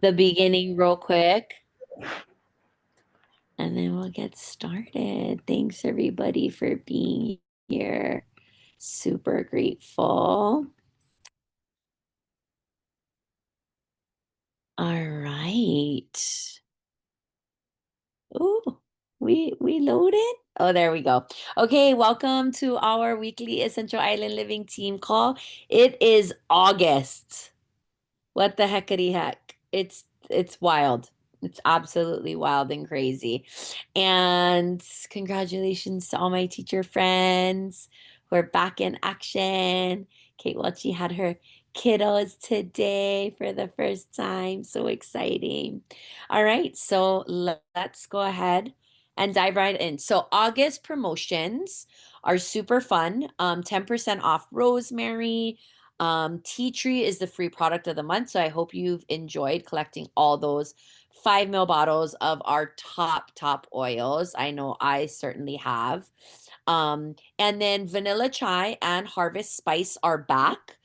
the beginning real quick and then we'll get started. Thanks everybody for being here. Super grateful. All right. Oh, we loaded. Oh, there we go. Okay, welcome to our weekly Essential Island Living team call. It is August. What the heckity heck? It's wild. It's absolutely wild and crazy. And congratulations to all my teacher friends who are back in action. Kate Welchie had her kiddos today for the first time. So exciting. All right, so let's go ahead and dive right in. So August promotions are super fun. 10% off rosemary. Tea Tree is the free product of the month. So I hope you've enjoyed collecting all those 5 ml bottles of our top oils. I know I certainly have. And then Vanilla Chai and Harvest Spice are back.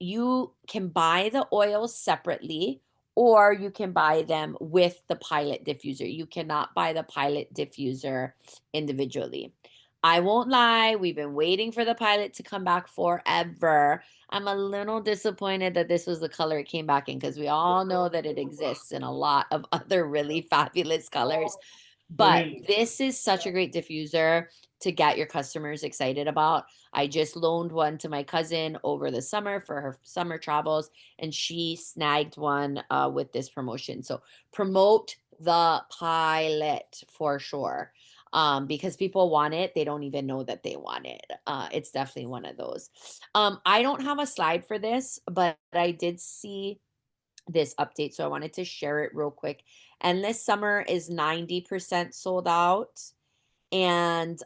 You can buy the oils separately or you can buy them with the Pilot diffuser. You cannot buy the Pilot diffuser individually. I won't lie, we've been waiting for the Pilot to come back forever. I'm a little disappointed that this was the color it came back in because we all know that it exists in a lot of other really fabulous colors. But this is such a great diffuser to get your customers excited about. I just loaned one to my cousin over the summer for her summer travels, and she snagged one with this promotion. So promote the Pilot for sure. Because people want it, they don't even know that they want it. It's definitely one of those. I don't have a slide for this, but I did see this update, so I wanted to share it real quick. Endless Summer is 90% sold out, and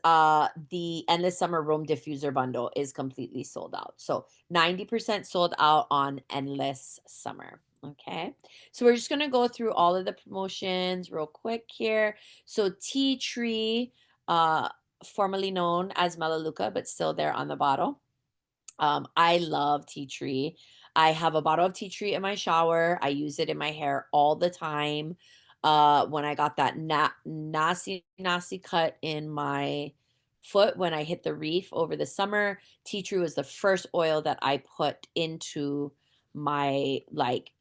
the Endless Summer Room Diffuser bundle is completely sold out. So 90% sold out on Endless Summer. Okay, so we're just gonna go through all of the promotions real quick here. So Tea Tree, formerly known as Melaleuca, but still there on the bottle. I love tea tree. I have a bottle of tea tree in my shower. I use it in my hair all the time. When I got that nasty cut in my foot when I hit the reef over the summer, tea tree was the first oil that I put into my like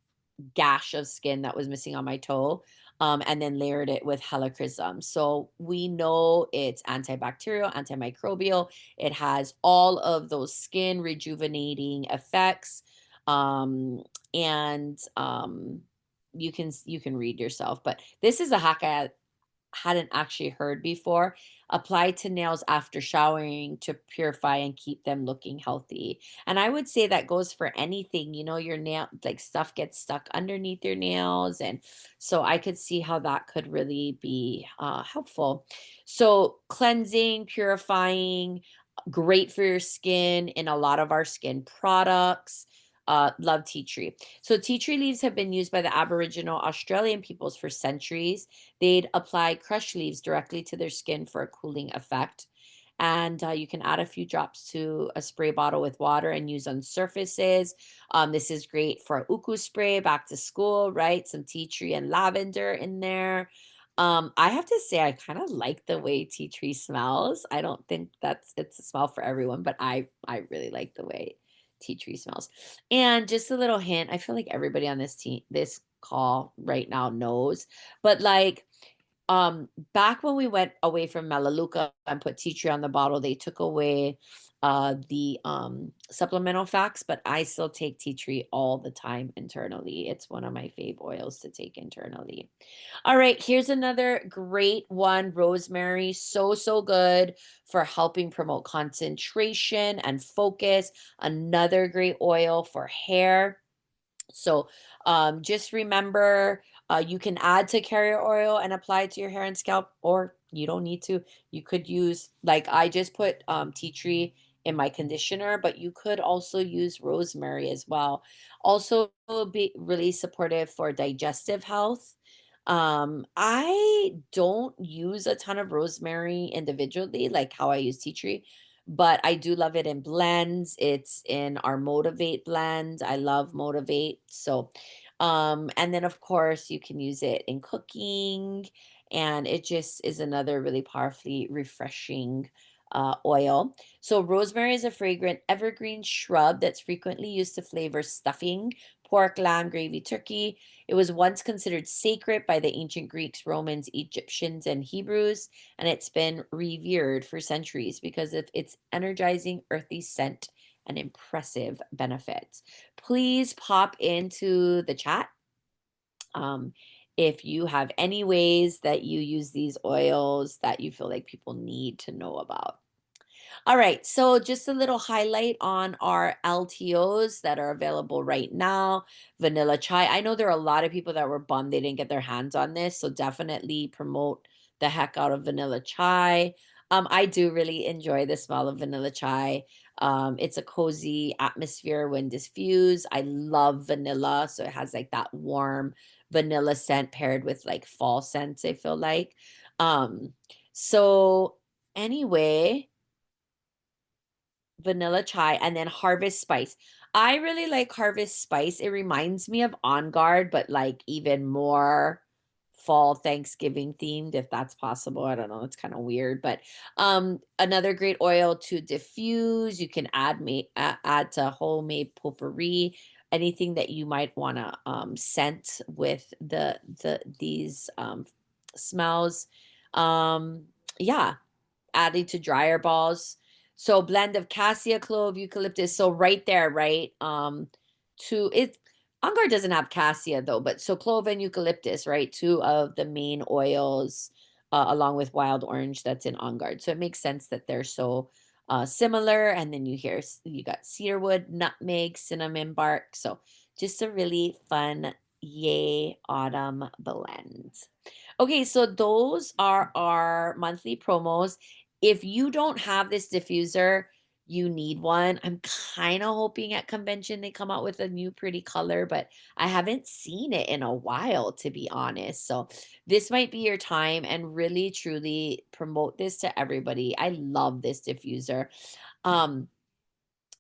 gash of skin that was missing on my toe, and then layered it with helichrysum. So we know it's antibacterial, antimicrobial. It has all of those skin rejuvenating effects. Um, and you can read yourself, but this is a hack I hadn't actually heard before. Apply to nails after showering to purify and keep them looking healthy. And I would say that goes for anything, your nail, like stuff gets stuck underneath your nails. And so I could see how that could really be helpful. So cleansing, purifying, great for your skin in a lot of our skin products. Love tea tree. So tea tree leaves have been used by the Aboriginal Australian peoples for centuries. They'd apply crushed leaves directly to their skin for a cooling effect. And you can add a few drops to a spray bottle with water and use on surfaces. This is great for uku spray, back to school, right? Some tea tree and lavender in there. I have to say, I kind of like the way tea tree smells. I don't think it's a smell for everyone, but I really like the way tea tree smells. And just a little hint, I feel like everybody on this call right now knows, but like back when we went away from Melaleuca and put tea tree on the bottle, they took away the supplemental facts, but I still take tea tree all the time internally. It's one of my fave oils to take internally. All right, here's another great one, rosemary. So good for helping promote concentration and focus. Another great oil for hair. So just remember, you can add to carrier oil and apply it to your hair and scalp, or you don't need to. You could use, like I just put tea tree in my conditioner, but you could also use rosemary as well. Also be really supportive for digestive health. I don't use a ton of rosemary individually, like how I use tea tree, but I do love it in blends. It's in our Motivate blend. I love Motivate. So And then, of course, you can use it in cooking, and it just is another really powerfully refreshing oil. So, rosemary is a fragrant evergreen shrub that's frequently used to flavor stuffing, pork, lamb, gravy, turkey. It was once considered sacred by the ancient Greeks, Romans, Egyptians, and Hebrews, and it's been revered for centuries because of its energizing, earthy scent and impressive benefits. Please pop into the chat um, if you have any ways that you use these oils that you feel like people need to know about. All right, so just a little highlight on our LTOs that are available right now. Vanilla chai. I know there are a lot of people that were bummed they didn't get their hands on this, so definitely promote the heck out of vanilla chai. I do really enjoy the smell of vanilla chai. It's a cozy atmosphere when diffused. I love vanilla, so it has like that warm vanilla scent paired with like fall scents, I feel like. So anyway, vanilla chai, and then harvest spice. I really like harvest spice. It reminds me of On Guard, but like even more fall Thanksgiving themed, if that's possible. I don't know. It's kind of weird, but another great oil to diffuse. You can add to homemade potpourri, anything that you might want to scent with these smells. Um yeah, adding to dryer balls. So blend of cassia, clove, eucalyptus. So right there, right? To it On Guard doesn't have cassia though, but so clove and eucalyptus, right? Two of the main oils, along with wild orange that's in On Guard. So it makes sense that they're so similar. And then you got cedarwood, nutmeg, cinnamon bark. So just a really fun yay autumn blend. Okay, so those are our monthly promos. If you don't have this diffuser, you need one. I'm kind of hoping at convention they come out with a new pretty color, but I haven't seen it in a while, to be honest. So this might be your time and really truly promote this to everybody. I love this diffuser. Um,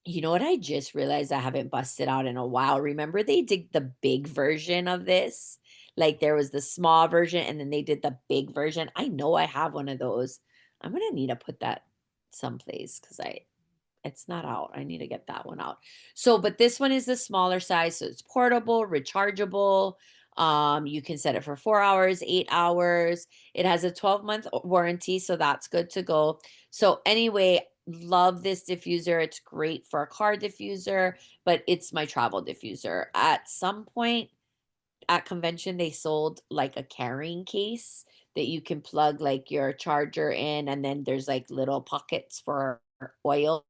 you know what? I just realized I haven't busted out in a while. Remember, they did the big version of this? Like there was the small version and then they did the big version. I know I have one of those. I'm gonna need to put that someplace because it's not out. I need to get that one out. So, but this one is the smaller size, so it's portable, rechargeable. You can set it for 4 hours, 8 hours. It has a 12-month warranty, so that's good to go. So, anyway, love this diffuser. It's great for a car diffuser, but it's my travel diffuser. At some point at convention, they sold like a carrying case that you can plug like your charger in, and then there's like little pockets for oils.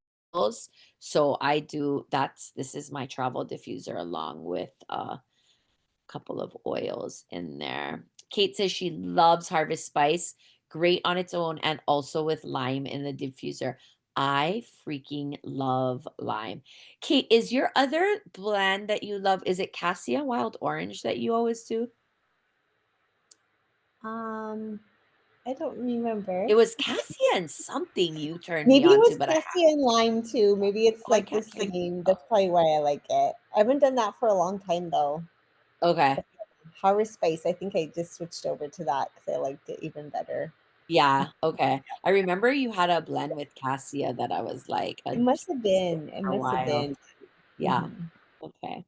So I do that's this is my travel diffuser along with a couple of oils in there. Kate says she loves Harvest Spice, great on its own and also with lime in the diffuser. I freaking love lime. Kate, is your other blend that you love, is it Cassia Wild Orange that you always do? Um, I don't remember. It was Cassia and something you turned me Maybe it on to, was but Cassie and Lime too. Maybe it's I like the can't think. same. That's probably why I like it. I haven't done that for a long time though. Okay. Harvest Spice, I think I just switched over to that because I liked it even better. Yeah, okay. I remember you had a blend with Cassia that I was like a It must have been. It for a must have while. been. Yeah. Mhm. Okay.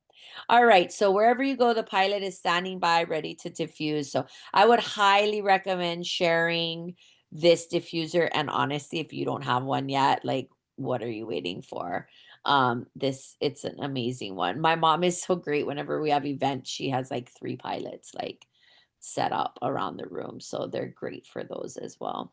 All right. So wherever you go, the pilot is standing by, ready to diffuse. So I would highly recommend sharing this diffuser. And honestly, if you don't have one yet, like, what are you waiting for? It's an amazing one. My mom is so great. Whenever we have events, she has like 3 pilots like set up around the room. So they're great for those as well.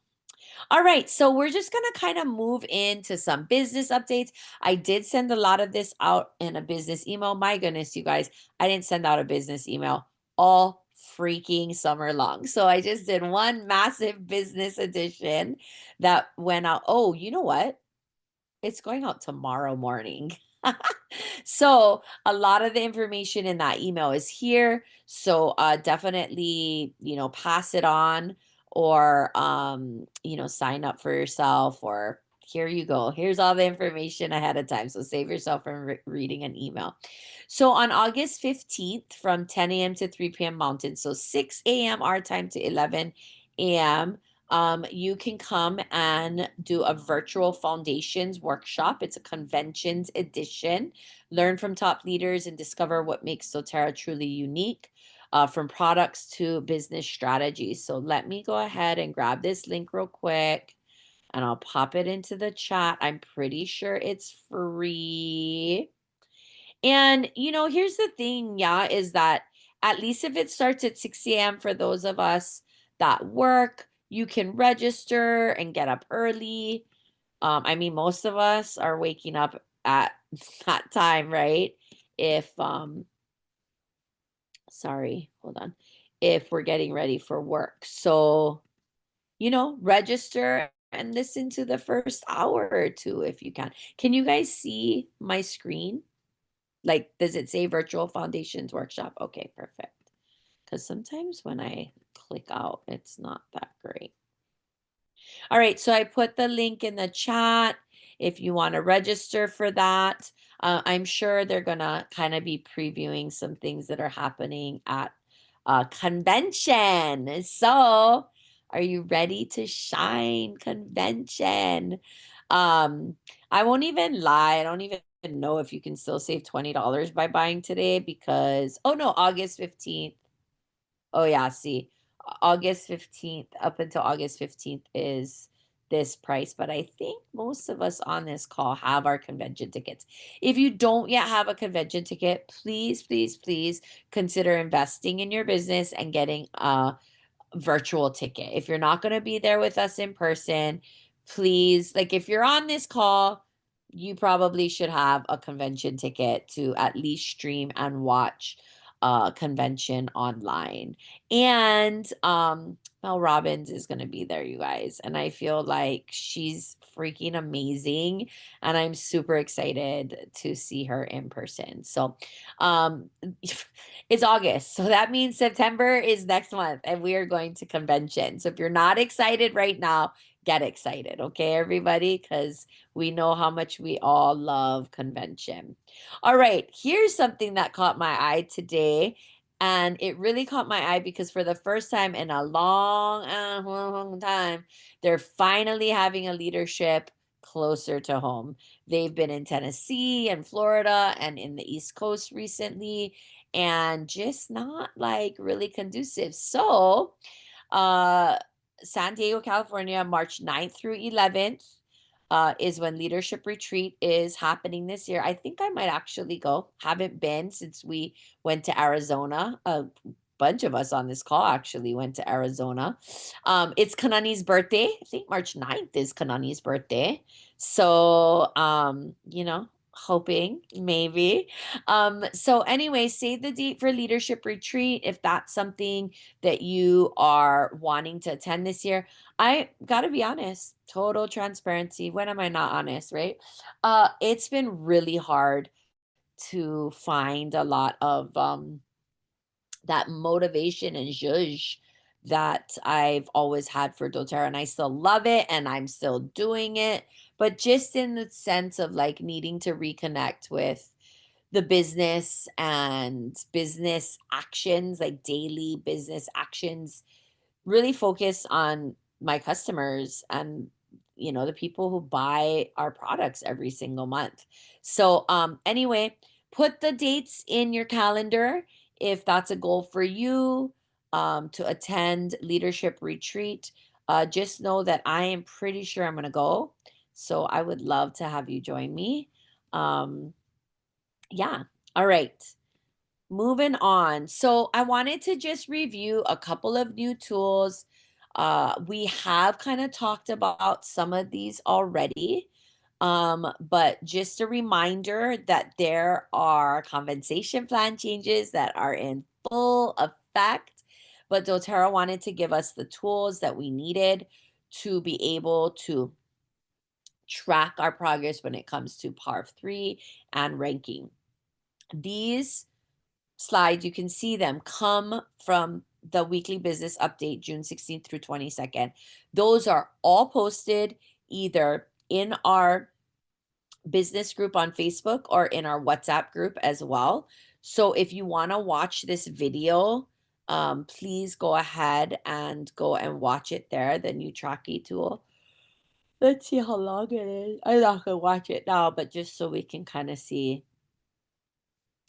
All right, so we're just going to kind of move into some business updates. I did send a lot of this out in a business email. My goodness, you guys, I didn't send out a business email all freaking summer long. So I just did one massive business edition that went out. Oh, you know what? It's going out tomorrow morning. So a lot of the information in that email is here. So definitely, pass it on or sign up for yourself or here you go. Here's all the information ahead of time. So save yourself from reading an email. So on August 15th from 10 a.m. to 3 p.m. Mountain, so 6 a.m. our time to 11 a.m., you can come and do a virtual foundations workshop. It's a conventions edition. Learn from top leaders and discover what makes doTERRA truly unique, from products to business strategies. So let me go ahead and grab this link real quick and I'll pop it into the chat. I'm pretty sure it's free. And, here's the thing, yeah, is that at least if it starts at 6 a.m. for those of us that work, you can register and get up early. I mean, most of us are waking up at that time, right? If, sorry, hold on. If we're getting ready for work. So, register and listen to the first hour or two if you can. Can you guys see my screen? Like, does it say virtual foundations workshop? Okay, perfect. Because sometimes when I click out, it's not that great. All right, so I put the link in the chat if you want to register for that. I'm sure they're going to kind of be previewing some things that are happening at convention. So, are you ready to shine, convention? I won't even lie. I don't even know if you can still save $20 by buying today because, oh no, August 15th. Oh yeah, see, August 15th, up until August 15th is this price, but I think most of us on this call have our convention tickets. If you don't yet have a convention ticket, please, please, please consider investing in your business and getting a virtual ticket. If you're not going to be there with us in person, please, like if you're on this call, you probably should have a convention ticket to at least stream and watch convention online. And Mel Robbins is going to be there, you guys, and I feel like she's freaking amazing and I'm super excited to see her in person. So um it's August, so that means September is next month and we are going to convention. So if you're not excited right now, get excited, okay, everybody, because we know how much we all love convention. All right, here's something that caught my eye today. And it really caught my eye because for the first time in a long time, they're finally having a leadership closer to home. They've been in Tennessee and Florida and in the East Coast recently, and just not like really conducive. So, uh, San Diego, California, March 9th through 11th is when leadership retreat is happening this year. I think I might actually go. Haven't been since we went to Arizona. A bunch of us on this call actually went to Arizona. It's Kanani's birthday. I think March 9th is Kanani's birthday. So, hoping maybe. So anyway, save the date for leadership retreat if that's something that you are wanting to attend this year. I gotta be honest, total transparency. When am I not honest, right? It's been really hard to find a lot of that motivation and zhuzh that I've always had for doTERRA, and I still love it and I'm still doing it, but just in the sense of like needing to reconnect with the business and business actions, like daily business actions, really focus on my customers and the people who buy our products every single month. So anyway, put the dates in your calendar if that's a goal for you, to attend leadership retreat. Just know that I am pretty sure I'm going to go, so I would love to have you join me. Yeah. All right, moving on. So I wanted to just review a couple of new tools. We have kind of talked about some of these already. But just a reminder that there are compensation plan changes that are in full effect. But doTERRA wanted to give us the tools that we needed to be able to track our progress when it comes to PARF 3 and ranking. These slides, you can see them, come from the weekly business update, June 16th through 22nd. Those are all posted either in our business group on Facebook or in our WhatsApp group as well. So if you want to watch this video, please go ahead and go and watch it there, the new Traki tool. Let's see how long it is. I'm not gonna watch it now, but just so we can kind of see.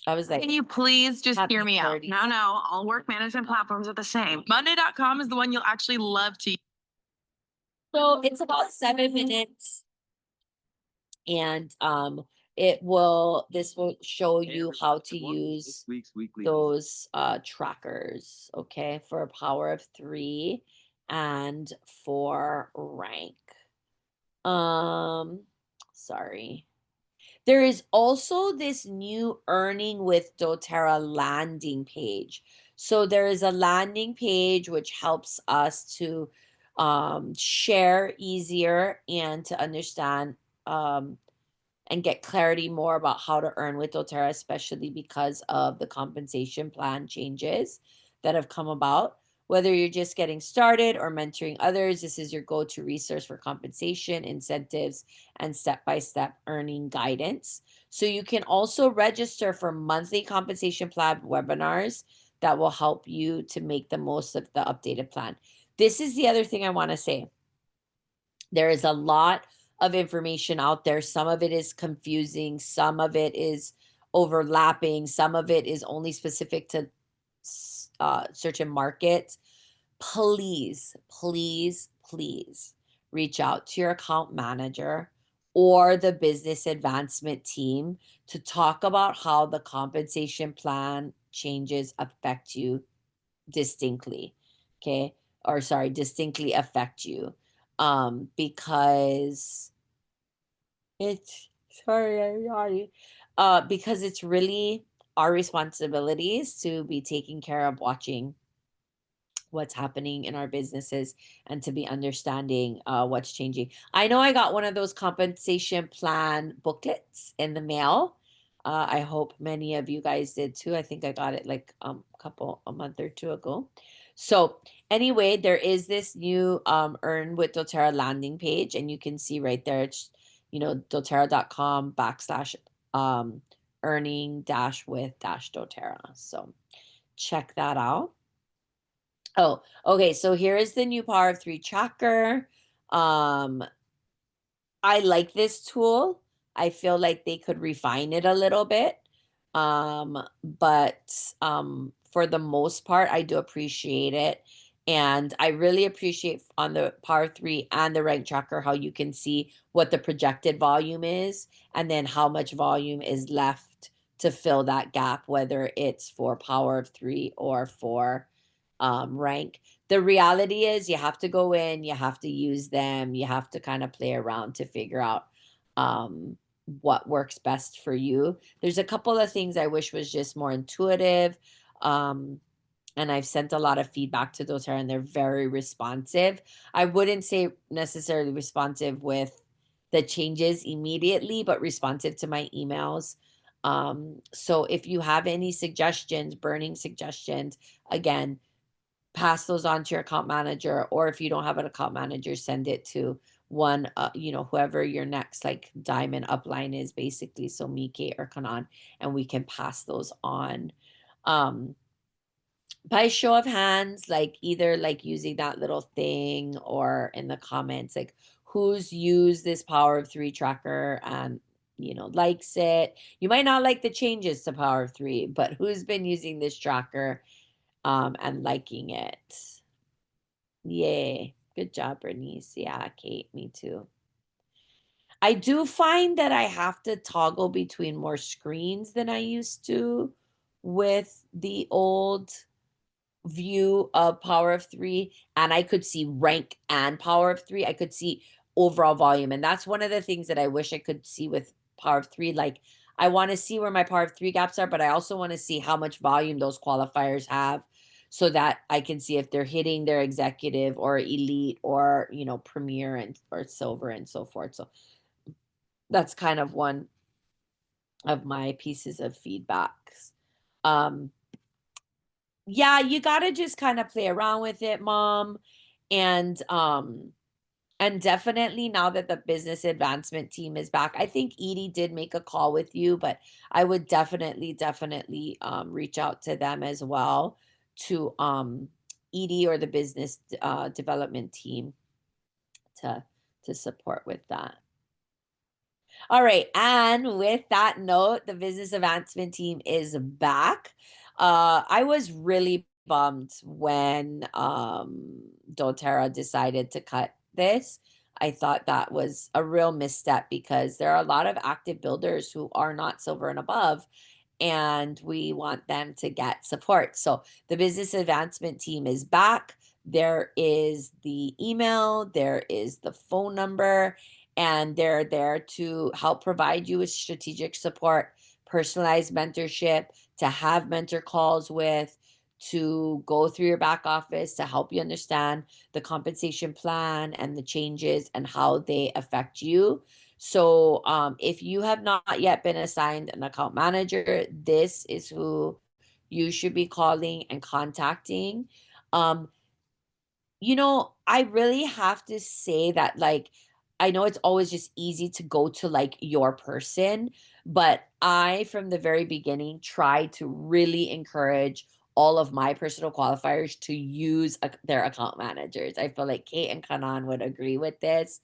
I was like, Can you please just happy hear me out? 30s. No, all work management platforms are the same. Monday.com is the one you'll actually love to use. So it's about 7 minutes, and this will show you how to use those trackers, okay, for Power of Three and for rank. Sorry. There is also this new Earning with doTERRA landing page. So there is a landing page which helps us to share easier and to understand and get clarity more about how to earn with doTERRA, especially because of the compensation plan changes that have come about. Whether you're just getting started or mentoring others, this is your go-to resource for compensation, incentives, and step-by-step earning guidance. So you can also register for monthly compensation plan webinars that will help you to make the most of the updated plan. This is the other thing I want to say. There is a lot of information out there. Some of it is confusing, some of it is overlapping, some of it is only specific to certain markets. Please, please, please reach out to your account manager or the business advancement team to talk about how the compensation plan changes affect you distinctly. Okay. Or sorry, distinctly affect you. Because it's sorry, I'm yawning. Because it's really our responsibilities to be taking care of watching what's happening in our businesses and to be understanding what's changing. I know I got one of those compensation plan booklets in the mail. I hope many of you guys did too. I think I got it like a month or two ago. So anyway, there is this new Earn with doTERRA landing page, and you can see right there, it's, doTERRA.com / earning with doTERRA. So check that out. Oh, okay. So here is the new Power of Three tracker. I like this tool. I feel like they could refine it a little bit. But for the most part, I do appreciate it. And I really appreciate on the Power 3 and the rank tracker how you can see what the projected volume is and then how much volume is left to fill that gap, whether it's for Power of 3 or for rank. The reality is you have to go in, you have to use them, you have to kind of play around to figure out what works best for you. There's a couple of things I wish was just more intuitive. And I've sent a lot of feedback to doTERRA and they're very responsive. I wouldn't say necessarily responsive with the changes immediately, but responsive to my emails. So if you have any suggestions, burning suggestions, again, pass those on to your account manager, or if you don't have an account manager, send it to one, whoever your next like diamond upline is, basically. So me, Kate, or Kanan, and we can pass those on. By show of hands, like either like using that little thing or in the comments, like who's used this Power of Three tracker and likes it. You might not like the changes to Power of Three, but who's been using this tracker and liking it. Yay. Good job, Bernice. Yeah, Kate, me too. I do find that I have to toggle between more screens than I used to with the old view of Power of Three, and I could see rank and Power of Three. I could see overall volume, and that's one of the things that I wish I could see with Power of Three. Like, I want to see where my Power of Three gaps are, but I also want to see how much volume those qualifiers have so that I can see if they're hitting their executive or elite or, premier and or silver and so forth. So that's kind of one of my pieces of feedbacks. Yeah, you got to just kind of play around with it, Mom. And And definitely now that the business advancement team is back, I think Edie did make a call with you, but I would definitely reach out to them as well, to Edie or the business development team to support with that. All right, and with that note, the business advancement team is back. I was really bummed when doTERRA decided to cut this. I thought that was a real misstep because there are a lot of active builders who are not silver and above, and we want them to get support. So the business advancement team is back. There is the email, there is the phone number, and they're there to help provide you with strategic support, personalized mentorship, to have mentor calls with, to go through your back office to help you understand the compensation plan and the changes and how they affect you. So if you have not yet been assigned an account manager, this is who you should be calling and contacting. Um, I really have to say that, like, I know it's always just easy to go to like your person, but I, from the very beginning, try to really encourage all of my personal qualifiers to use their account managers. I feel like Kate and Kanan would agree with this.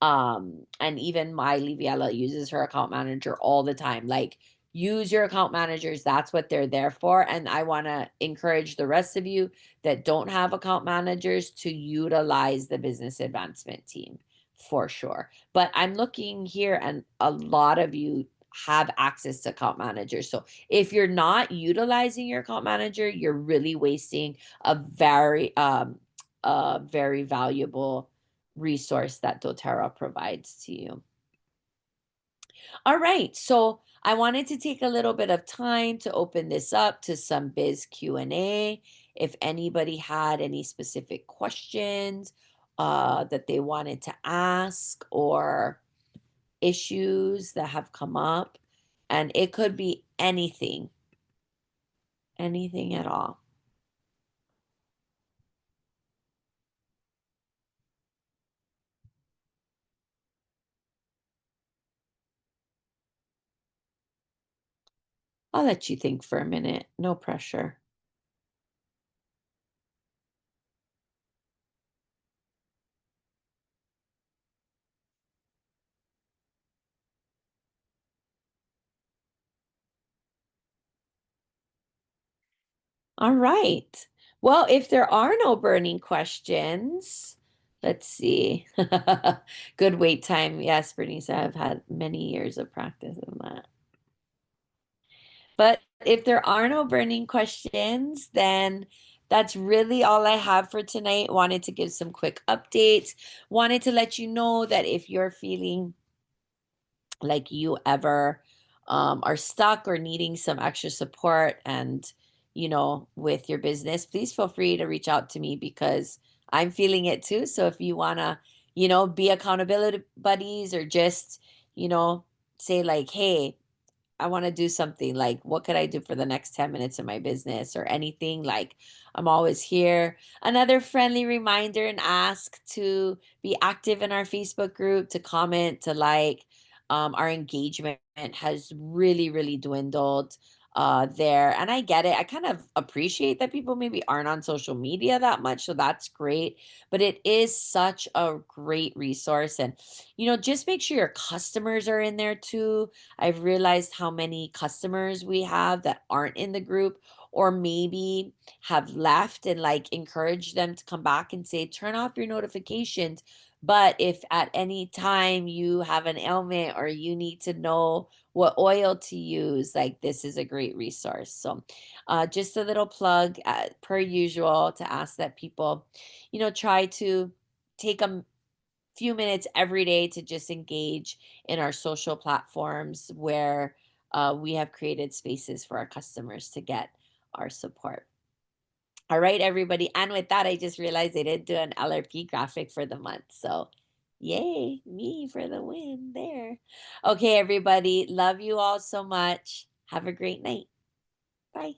And even my Liviella uses her account manager all the time. Like, use your account managers. That's what they're there for. And I want to encourage the rest of you that don't have account managers to utilize the business advancement team for sure. But I'm looking here and a lot of you have access to account managers. So if you're not utilizing your account manager, you're really wasting a very valuable resource that doTERRA provides to you. All right, so I wanted to take a little bit of time to open this up to some biz Q&A. If anybody had any specific questions that they wanted to ask, or issues that have come up, and it could be anything at all. I'll let you think for a minute. No pressure. All right. Well, if there are no burning questions, let's see. Good wait time. Yes, Bernice, I've had many years of practice in that. But if there are no burning questions, then that's really all I have for tonight. Wanted to give some quick updates. Wanted to let you know that if you're feeling like you ever are stuck or needing some extra support and with your business, please feel free to reach out to me because I'm feeling it too. So if you want to be accountability buddies, or just say like, hey, I want to do something, like, what could I do for the next 10 minutes in my business or anything, like, I'm always here. Another friendly reminder and ask to be active in our Facebook group, to comment, to like. Our engagement has really dwindled there. And I get it. I kind of appreciate that people maybe aren't on social media that much. So that's great. But it is such a great resource. And, just make sure your customers are in there too. I've realized how many customers we have that aren't in the group, or maybe have left, and like encourage them to come back and say, turn off your notifications. But if at any time you have an ailment or you need to know what oil to use, like, this is a great resource. So just a little plug per usual, to ask that people, try to take a few minutes every day to just engage in our social platforms where we have created spaces for our customers to get our support. All right, everybody. And with that, I just realized I didn't do an LRP graphic for the month. So yay, me for the win there. Okay, everybody. Love you all so much. Have a great night. Bye.